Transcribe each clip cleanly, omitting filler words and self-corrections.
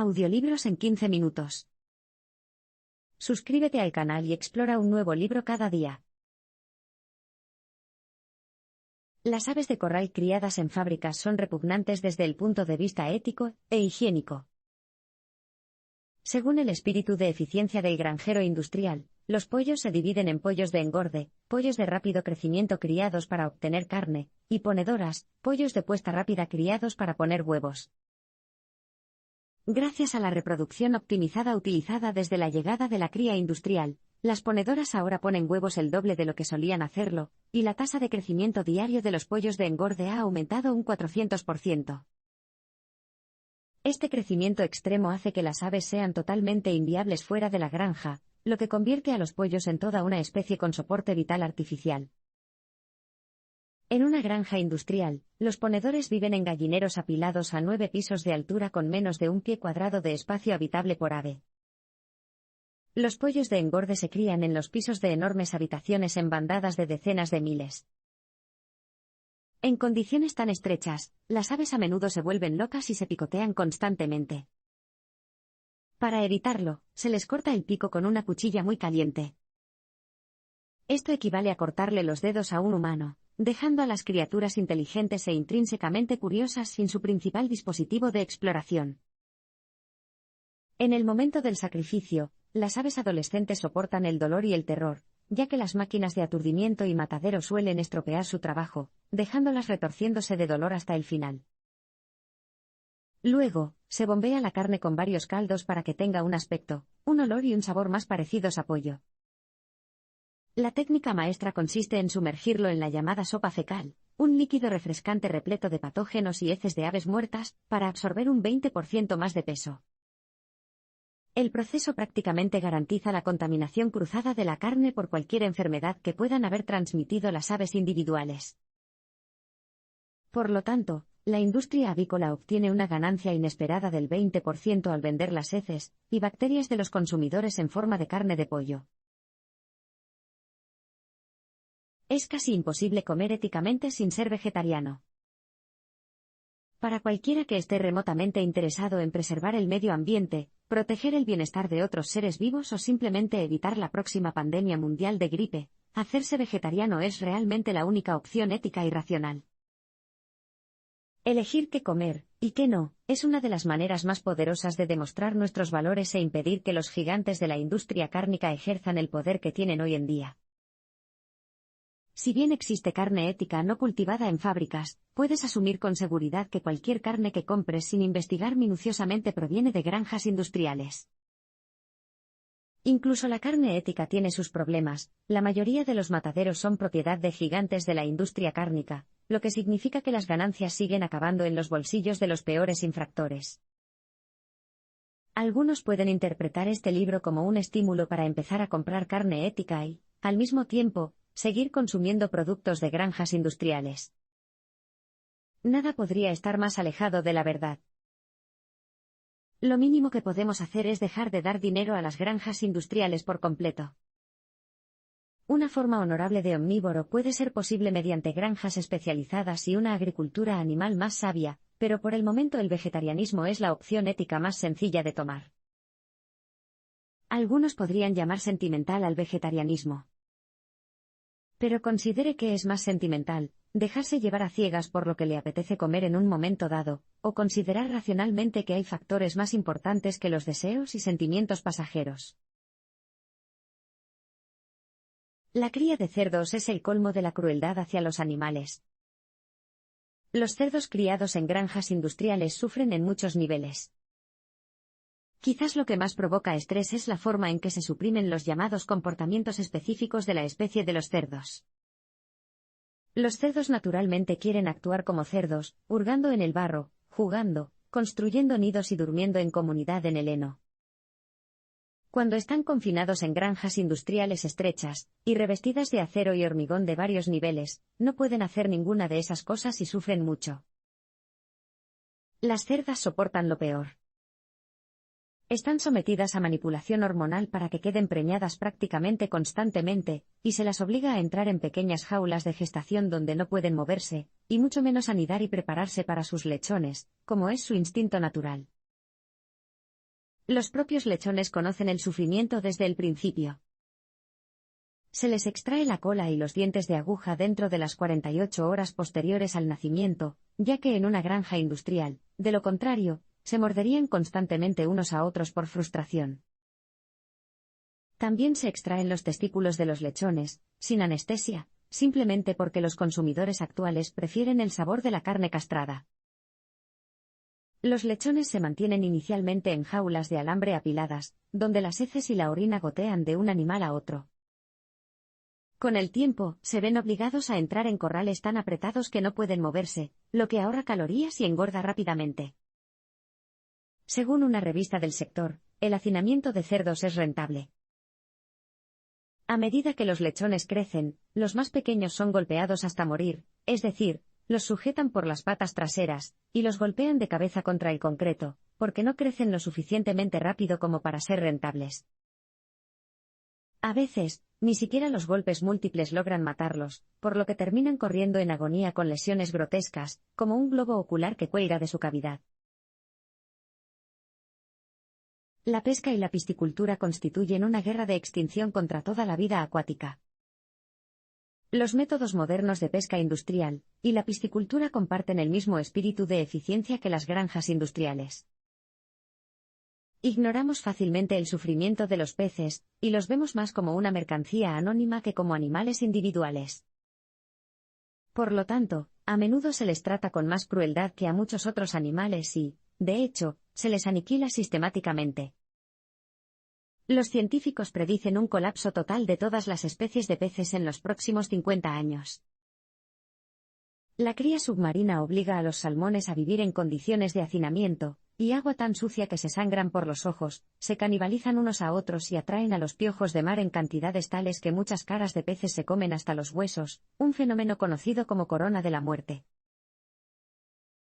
Audiolibros en 15 minutos. Suscríbete al canal y explora un nuevo libro cada día. Las aves de corral criadas en fábricas son repugnantes desde el punto de vista ético e higiénico. Según el espíritu de eficiencia del granjero industrial, los pollos se dividen en pollos de engorde, pollos de rápido crecimiento criados para obtener carne, y ponedoras, pollos de puesta rápida criados para poner huevos. Gracias a la reproducción optimizada utilizada desde la llegada de la cría industrial, las ponedoras ahora ponen huevos el doble de lo que solían hacerlo, y la tasa de crecimiento diario de los pollos de engorde ha aumentado un 400%. Este crecimiento extremo hace que las aves sean totalmente inviables fuera de la granja, lo que convierte a los pollos en toda una especie con soporte vital artificial. En una granja industrial, los ponedores viven en gallineros apilados a 9 pisos de altura con menos de 1 pie cuadrado de espacio habitable por ave. Los pollos de engorde se crían en los pisos de enormes habitaciones en bandadas de decenas de miles. En condiciones tan estrechas, las aves a menudo se vuelven locas y se picotean constantemente. Para evitarlo, se les corta el pico con una cuchilla muy caliente. Esto equivale a cortarle los dedos a un humano, dejando a las criaturas inteligentes e intrínsecamente curiosas sin su principal dispositivo de exploración. En el momento del sacrificio, las aves adolescentes soportan el dolor y el terror, ya que las máquinas de aturdimiento y matadero suelen estropear su trabajo, dejándolas retorciéndose de dolor hasta el final. Luego, se bombea la carne con varios caldos para que tenga un aspecto, un olor y un sabor más parecidos a pollo. La técnica maestra consiste en sumergirlo en la llamada sopa fecal, un líquido refrescante repleto de patógenos y heces de aves muertas, para absorber un 20% más de peso. El proceso prácticamente garantiza la contaminación cruzada de la carne por cualquier enfermedad que puedan haber transmitido las aves individuales. Por lo tanto, la industria avícola obtiene una ganancia inesperada del 20% al vender las heces y bacterias de los consumidores en forma de carne de pollo. Es casi imposible comer éticamente sin ser vegetariano. Para cualquiera que esté remotamente interesado en preservar el medio ambiente, proteger el bienestar de otros seres vivos o simplemente evitar la próxima pandemia mundial de gripe, hacerse vegetariano es realmente la única opción ética y racional. Elegir qué comer, y qué no, es una de las maneras más poderosas de demostrar nuestros valores e impedir que los gigantes de la industria cárnica ejerzan el poder que tienen hoy en día. Si bien existe carne ética no cultivada en fábricas, puedes asumir con seguridad que cualquier carne que compres sin investigar minuciosamente proviene de granjas industriales. Incluso la carne ética tiene sus problemas, la mayoría de los mataderos son propiedad de gigantes de la industria cárnica, lo que significa que las ganancias siguen acabando en los bolsillos de los peores infractores. Algunos pueden interpretar este libro como un estímulo para empezar a comprar carne ética y, al mismo tiempo, seguir consumiendo productos de granjas industriales. Nada podría estar más alejado de la verdad. Lo mínimo que podemos hacer es dejar de dar dinero a las granjas industriales por completo. Una forma honorable de omnívoro puede ser posible mediante granjas especializadas y una agricultura animal más sabia, pero por el momento el vegetarianismo es la opción ética más sencilla de tomar. Algunos podrían llamar sentimental al vegetarianismo. Pero considere que es más sentimental, dejarse llevar a ciegas por lo que le apetece comer en un momento dado, o considerar racionalmente que hay factores más importantes que los deseos y sentimientos pasajeros. La cría de cerdos es el colmo de la crueldad hacia los animales. Los cerdos criados en granjas industriales sufren en muchos niveles. Quizás lo que más provoca estrés es la forma en que se suprimen los llamados comportamientos específicos de la especie de los cerdos. Los cerdos naturalmente quieren actuar como cerdos, hurgando en el barro, jugando, construyendo nidos y durmiendo en comunidad en el heno. Cuando están confinados en granjas industriales estrechas, y revestidas de acero y hormigón de varios niveles, no pueden hacer ninguna de esas cosas y sufren mucho. Las cerdas soportan lo peor. Están sometidas a manipulación hormonal para que queden preñadas prácticamente constantemente, y se las obliga a entrar en pequeñas jaulas de gestación donde no pueden moverse, y mucho menos anidar y prepararse para sus lechones, como es su instinto natural. Los propios lechones conocen el sufrimiento desde el principio. Se les extrae la cola y los dientes de aguja dentro de las 48 horas posteriores al nacimiento, ya que en una granja industrial, de lo contrario, se morderían constantemente unos a otros por frustración. También se extraen los testículos de los lechones, sin anestesia, simplemente porque los consumidores actuales prefieren el sabor de la carne castrada. Los lechones se mantienen inicialmente en jaulas de alambre apiladas, donde las heces y la orina gotean de un animal a otro. Con el tiempo, se ven obligados a entrar en corrales tan apretados que no pueden moverse, lo que ahorra calorías y engorda rápidamente. Según una revista del sector, el hacinamiento de cerdos es rentable. A medida que los lechones crecen, los más pequeños son golpeados hasta morir, es decir, los sujetan por las patas traseras, y los golpean de cabeza contra el concreto, porque no crecen lo suficientemente rápido como para ser rentables. A veces, ni siquiera los golpes múltiples logran matarlos, por lo que terminan corriendo en agonía con lesiones grotescas, como un globo ocular que cuelga de su cavidad. La pesca y la piscicultura constituyen una guerra de extinción contra toda la vida acuática. Los métodos modernos de pesca industrial y la piscicultura comparten el mismo espíritu de eficiencia que las granjas industriales. Ignoramos fácilmente el sufrimiento de los peces, y los vemos más como una mercancía anónima que como animales individuales. Por lo tanto, a menudo se les trata con más crueldad que a muchos otros animales y, de hecho, se les aniquila sistemáticamente. Los científicos predicen un colapso total de todas las especies de peces en los próximos 50 años. La cría submarina obliga a los salmones a vivir en condiciones de hacinamiento, y agua tan sucia que se sangran por los ojos, se canibalizan unos a otros y atraen a los piojos de mar en cantidades tales que muchas caras de peces se comen hasta los huesos, un fenómeno conocido como corona de la muerte.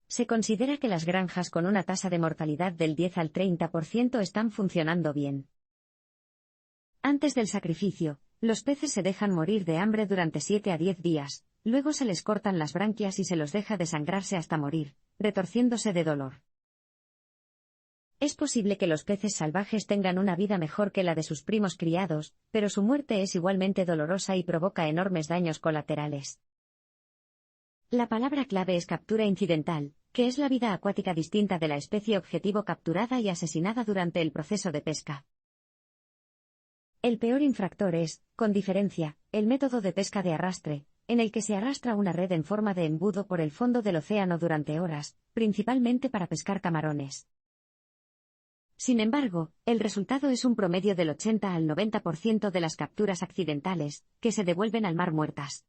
Se considera que las granjas con una tasa de mortalidad del 10 al 30% están funcionando bien. Antes del sacrificio, los peces se dejan morir de hambre durante 7 a 10 días, luego se les cortan las branquias y se los deja desangrarse hasta morir, retorciéndose de dolor. Es posible que los peces salvajes tengan una vida mejor que la de sus primos criados, pero su muerte es igualmente dolorosa y provoca enormes daños colaterales. La palabra clave es captura incidental, que es la vida acuática distinta de la especie objetivo capturada y asesinada durante el proceso de pesca. El peor infractor es, con diferencia, el método de pesca de arrastre, en el que se arrastra una red en forma de embudo por el fondo del océano durante horas, principalmente para pescar camarones. Sin embargo, el resultado es un promedio del 80 al 90% de las capturas accidentales, que se devuelven al mar muertas.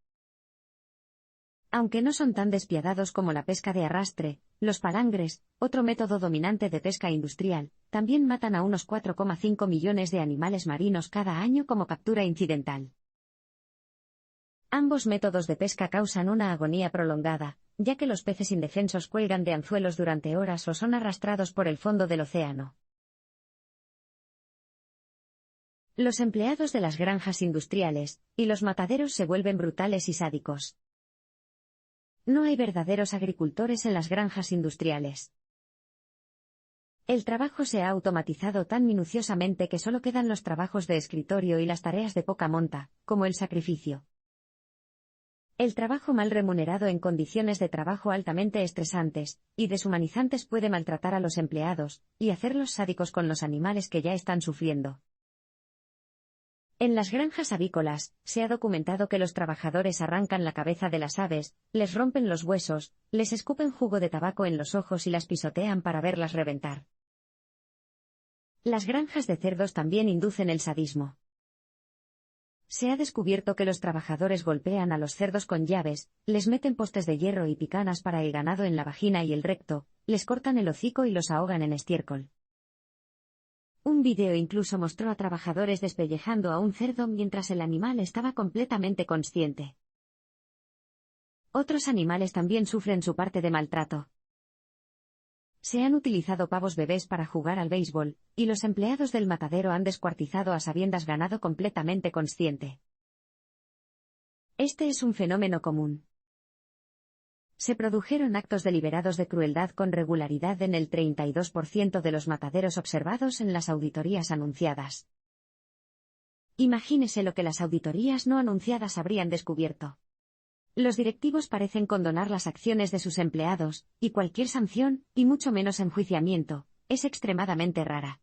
Aunque no son tan despiadados como la pesca de arrastre, los palangres, otro método dominante de pesca industrial, también matan a unos 4,5 millones de animales marinos cada año como captura incidental. Ambos métodos de pesca causan una agonía prolongada, ya que los peces indefensos cuelgan de anzuelos durante horas o son arrastrados por el fondo del océano. Los empleados de las granjas industriales y los mataderos se vuelven brutales y sádicos. No hay verdaderos agricultores en las granjas industriales. El trabajo se ha automatizado tan minuciosamente que solo quedan los trabajos de escritorio y las tareas de poca monta, como el sacrificio. El trabajo mal remunerado en condiciones de trabajo altamente estresantes y deshumanizantes puede maltratar a los empleados y hacerlos sádicos con los animales que ya están sufriendo. En las granjas avícolas, se ha documentado que los trabajadores arrancan la cabeza de las aves, les rompen los huesos, les escupen jugo de tabaco en los ojos y las pisotean para verlas reventar. Las granjas de cerdos también inducen el sadismo. Se ha descubierto que los trabajadores golpean a los cerdos con llaves, les meten postes de hierro y picanas para el ganado en la vagina y el recto, les cortan el hocico y los ahogan en estiércol. Un vídeo incluso mostró a trabajadores despellejando a un cerdo mientras el animal estaba completamente consciente. Otros animales también sufren su parte de maltrato. Se han utilizado pavos bebés para jugar al béisbol, y los empleados del matadero han descuartizado a sabiendas ganado completamente consciente. Este es un fenómeno común. Se produjeron actos deliberados de crueldad con regularidad en el 32% de los mataderos observados en las auditorías anunciadas. Imagínese lo que las auditorías no anunciadas habrían descubierto. Los directivos parecen condonar las acciones de sus empleados, y cualquier sanción, y mucho menos enjuiciamiento, es extremadamente rara.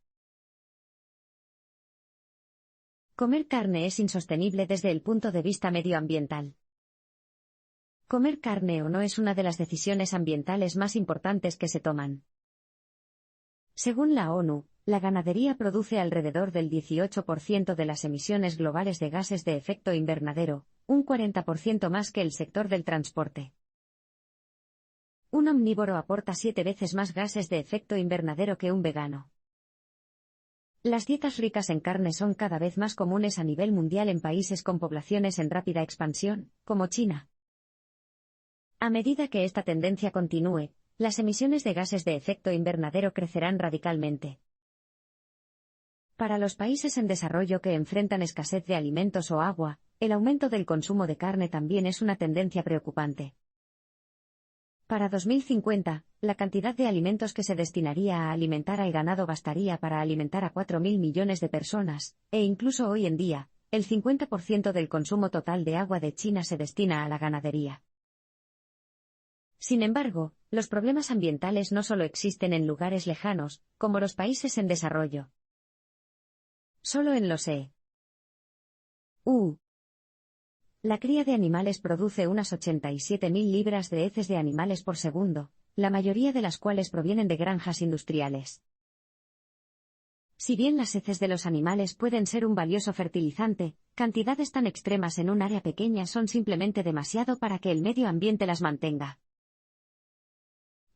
Comer carne es insostenible desde el punto de vista medioambiental. Comer carne o no es una de las decisiones ambientales más importantes que se toman. Según la ONU, la ganadería produce alrededor del 18% de las emisiones globales de gases de efecto invernadero, un 40% más que el sector del transporte. Un omnívoro aporta 7 veces más gases de efecto invernadero que un vegano. Las dietas ricas en carne son cada vez más comunes a nivel mundial en países con poblaciones en rápida expansión, como China. A medida que esta tendencia continúe, las emisiones de gases de efecto invernadero crecerán radicalmente. Para los países en desarrollo que enfrentan escasez de alimentos o agua, el aumento del consumo de carne también es una tendencia preocupante. Para 2050, la cantidad de alimentos que se destinaría a alimentar al ganado bastaría para alimentar a 4.000 millones de personas, e incluso hoy en día, el 50% del consumo total de agua de China se destina a la ganadería. Sin embargo, los problemas ambientales no solo existen en lugares lejanos, como los países en desarrollo. Solo en los EU. La cría de animales produce unas 87.000 libras de heces de animales por segundo, la mayoría de las cuales provienen de granjas industriales. Si bien las heces de los animales pueden ser un valioso fertilizante, cantidades tan extremas en un área pequeña son simplemente demasiado para que el medio ambiente las mantenga.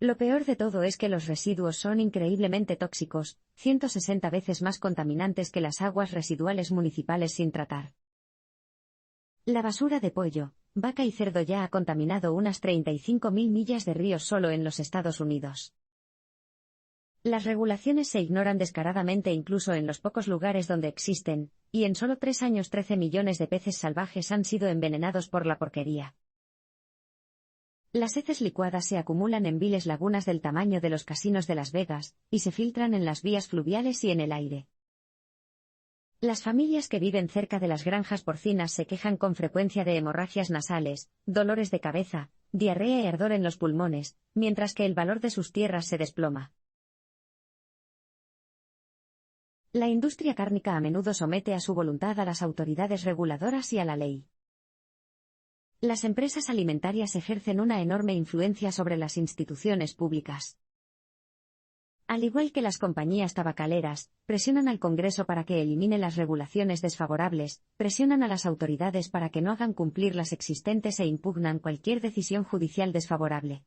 Lo peor de todo es que los residuos son increíblemente tóxicos, 160 veces más contaminantes que las aguas residuales municipales sin tratar. La basura de pollo, vaca y cerdo ya ha contaminado unas 35.000 millas de ríos solo en los Estados Unidos. Las regulaciones se ignoran descaradamente incluso en los pocos lugares donde existen, y en solo 3 años 13 millones de peces salvajes han sido envenenados por la porquería. Las heces licuadas se acumulan en viles lagunas del tamaño de los casinos de Las Vegas, y se filtran en las vías fluviales y en el aire. Las familias que viven cerca de las granjas porcinas se quejan con frecuencia de hemorragias nasales, dolores de cabeza, diarrea y ardor en los pulmones, mientras que el valor de sus tierras se desploma. La industria cárnica a menudo somete a su voluntad a las autoridades reguladoras y a la ley. Las empresas alimentarias ejercen una enorme influencia sobre las instituciones públicas. Al igual que las compañías tabacaleras, presionan al Congreso para que elimine las regulaciones desfavorables, presionan a las autoridades para que no hagan cumplir las existentes e impugnan cualquier decisión judicial desfavorable.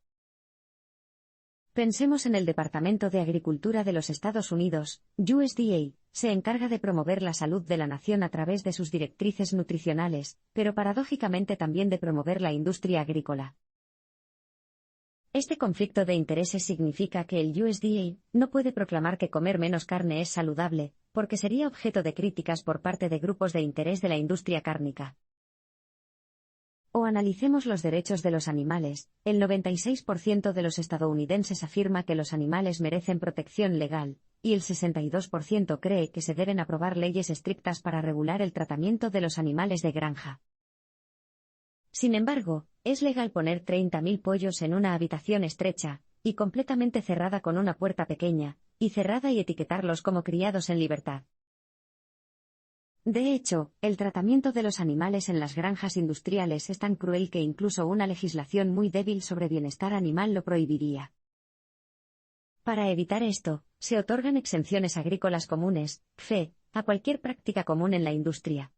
Pensemos en el Departamento de Agricultura de los Estados Unidos, USDA, se encarga de promover la salud de la nación a través de sus directrices nutricionales, pero paradójicamente también de promover la industria agrícola. Este conflicto de intereses significa que el USDA no puede proclamar que comer menos carne es saludable, porque sería objeto de críticas por parte de grupos de interés de la industria cárnica. O analicemos los derechos de los animales. El 96% de los estadounidenses afirma que los animales merecen protección legal, y el 62% cree que se deben aprobar leyes estrictas para regular el tratamiento de los animales de granja. Sin embargo, es legal poner 30.000 pollos en una habitación estrecha, y completamente cerrada con una puerta pequeña, y cerrada y etiquetarlos como criados en libertad. De hecho, el tratamiento de los animales en las granjas industriales es tan cruel que incluso una legislación muy débil sobre bienestar animal lo prohibiría. Para evitar esto, se otorgan exenciones agrícolas comunes, CFE, a cualquier práctica común en la industria.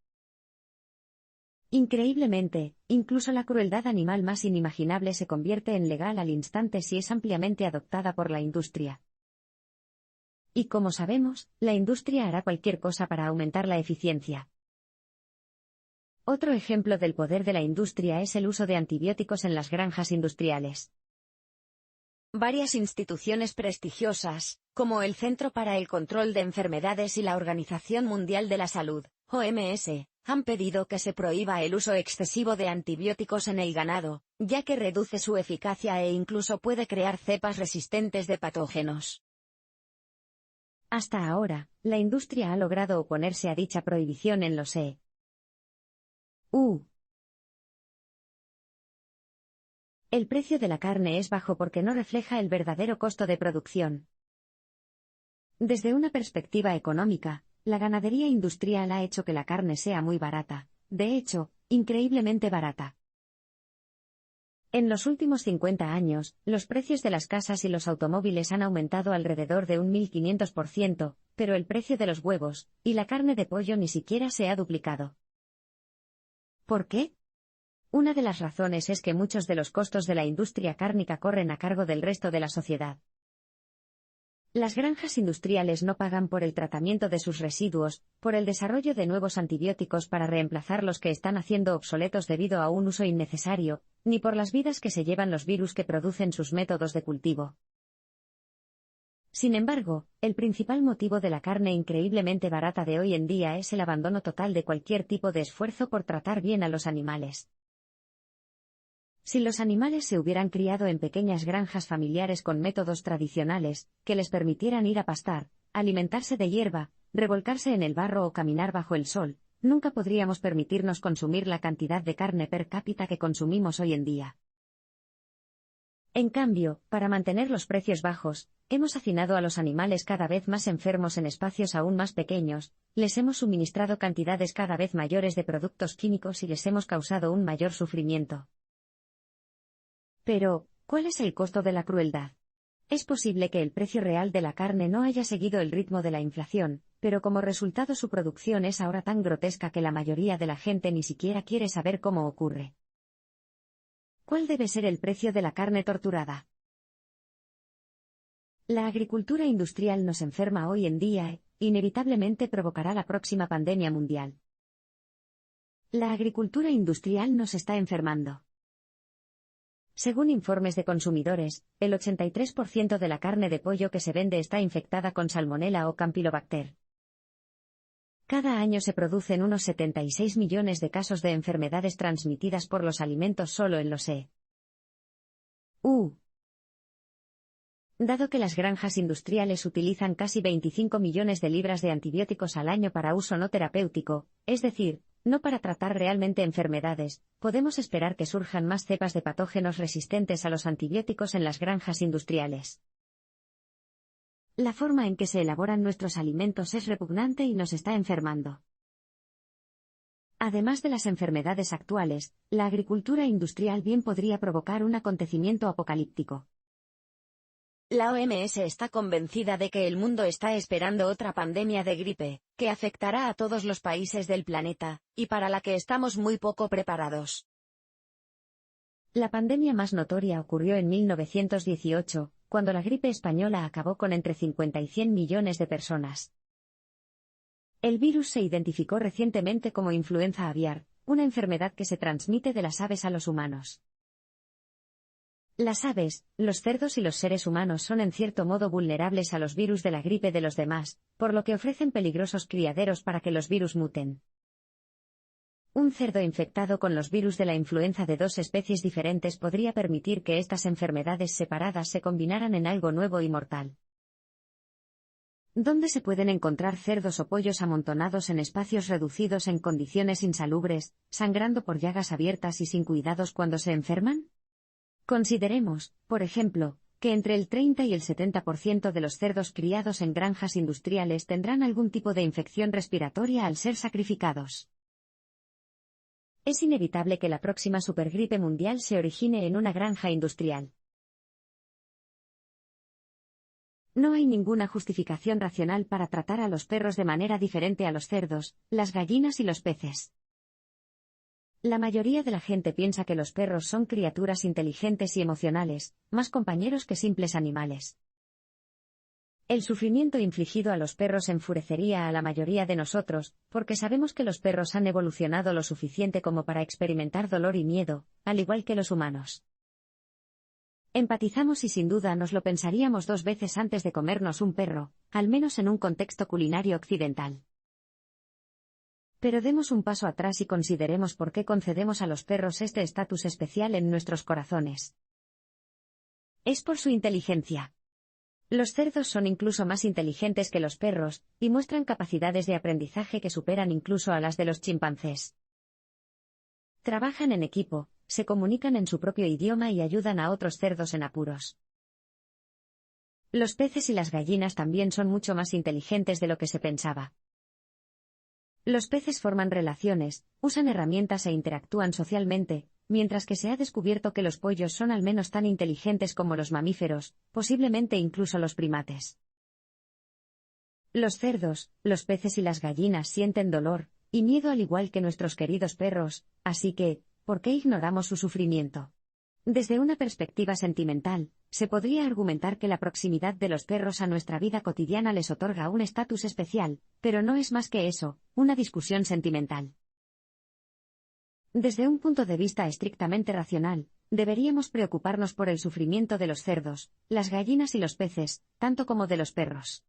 Increíblemente, incluso la crueldad animal más inimaginable se convierte en legal al instante si es ampliamente adoptada por la industria. Y como sabemos, la industria hará cualquier cosa para aumentar la eficiencia. Otro ejemplo del poder de la industria es el uso de antibióticos en las granjas industriales. Varias instituciones prestigiosas, como el Centro para el Control de Enfermedades y la Organización Mundial de la Salud, OMS, han pedido que se prohíba el uso excesivo de antibióticos en el ganado, ya que reduce su eficacia e incluso puede crear cepas resistentes de patógenos. Hasta ahora, la industria ha logrado oponerse a dicha prohibición en los EU. El precio de la carne es bajo porque no refleja el verdadero costo de producción. Desde una perspectiva económica, la ganadería industrial ha hecho que la carne sea muy barata, de hecho, increíblemente barata. En los últimos 50 años, los precios de las casas y los automóviles han aumentado alrededor de un 1500%, pero el precio de los huevos y la carne de pollo ni siquiera se ha duplicado. ¿Por qué? Una de las razones es que muchos de los costos de la industria cárnica corren a cargo del resto de la sociedad. Las granjas industriales no pagan por el tratamiento de sus residuos, por el desarrollo de nuevos antibióticos para reemplazar los que están haciendo obsoletos debido a un uso innecesario, ni por las vidas que se llevan los virus que producen sus métodos de cultivo. Sin embargo, el principal motivo de la carne increíblemente barata de hoy en día es el abandono total de cualquier tipo de esfuerzo por tratar bien a los animales. Si los animales se hubieran criado en pequeñas granjas familiares con métodos tradicionales, que les permitieran ir a pastar, alimentarse de hierba, revolcarse en el barro o caminar bajo el sol, nunca podríamos permitirnos consumir la cantidad de carne per cápita que consumimos hoy en día. En cambio, para mantener los precios bajos, hemos hacinado a los animales cada vez más enfermos en espacios aún más pequeños, les hemos suministrado cantidades cada vez mayores de productos químicos y les hemos causado un mayor sufrimiento. Pero, ¿cuál es el costo de la crueldad? Es posible que el precio real de la carne no haya seguido el ritmo de la inflación, pero como resultado su producción es ahora tan grotesca que la mayoría de la gente ni siquiera quiere saber cómo ocurre. ¿Cuál debe ser el precio de la carne torturada? La agricultura industrial nos enferma hoy en día e, inevitablemente provocará la próxima pandemia mundial. La agricultura industrial nos está enfermando. Según informes de consumidores, el 83% de la carne de pollo que se vende está infectada con Salmonella o Campylobacter. Cada año se producen unos 76 millones de casos de enfermedades transmitidas por los alimentos solo en los EU. Dado que las granjas industriales utilizan casi 25 millones de libras de antibióticos al año para uso no terapéutico, es decir, no para tratar realmente enfermedades, podemos esperar que surjan más cepas de patógenos resistentes a los antibióticos en las granjas industriales. La forma en que se elaboran nuestros alimentos es repugnante y nos está enfermando. Además de las enfermedades actuales, la agricultura industrial bien podría provocar un acontecimiento apocalíptico. La OMS está convencida de que el mundo está esperando otra pandemia de gripe, que afectará a todos los países del planeta, y para la que estamos muy poco preparados. La pandemia más notoria ocurrió en 1918, cuando la gripe española acabó con entre 50 y 100 millones de personas. El virus se identificó recientemente como influenza aviar, una enfermedad que se transmite de las aves a los humanos. Las aves, los cerdos y los seres humanos son en cierto modo vulnerables a los virus de la gripe de los demás, por lo que ofrecen peligrosos criaderos para que los virus muten. Un cerdo infectado con los virus de la influenza de dos especies diferentes podría permitir que estas enfermedades separadas se combinaran en algo nuevo y mortal. ¿Dónde se pueden encontrar cerdos o pollos amontonados en espacios reducidos en condiciones insalubres, sangrando por llagas abiertas y sin cuidados cuando se enferman? Consideremos, por ejemplo, que entre el 30 y el 70% de los cerdos criados en granjas industriales tendrán algún tipo de infección respiratoria al ser sacrificados. Es inevitable que la próxima supergripe mundial se origine en una granja industrial. No hay ninguna justificación racional para tratar a los perros de manera diferente a los cerdos, las gallinas y los peces. La mayoría de la gente piensa que los perros son criaturas inteligentes y emocionales, más compañeros que simples animales. El sufrimiento infligido a los perros enfurecería a la mayoría de nosotros, porque sabemos que los perros han evolucionado lo suficiente como para experimentar dolor y miedo, al igual que los humanos. Empatizamos y sin duda nos lo pensaríamos dos veces antes de comernos un perro, al menos en un contexto culinario occidental. Pero demos un paso atrás y consideremos por qué concedemos a los perros este estatus especial en nuestros corazones. Es por su inteligencia. Los cerdos son incluso más inteligentes que los perros, y muestran capacidades de aprendizaje que superan incluso a las de los chimpancés. Trabajan en equipo, se comunican en su propio idioma y ayudan a otros cerdos en apuros. Los peces y las gallinas también son mucho más inteligentes de lo que se pensaba. Los peces forman relaciones, usan herramientas e interactúan socialmente, mientras que se ha descubierto que los pollos son al menos tan inteligentes como los mamíferos, posiblemente incluso los primates. Los cerdos, los peces y las gallinas sienten dolor y miedo al igual que nuestros queridos perros, así que, ¿por qué ignoramos su sufrimiento? Desde una perspectiva sentimental, se podría argumentar que la proximidad de los perros a nuestra vida cotidiana les otorga un estatus especial, pero no es más que eso, una discusión sentimental. Desde un punto de vista estrictamente racional, deberíamos preocuparnos por el sufrimiento de los cerdos, las gallinas y los peces, tanto como de los perros.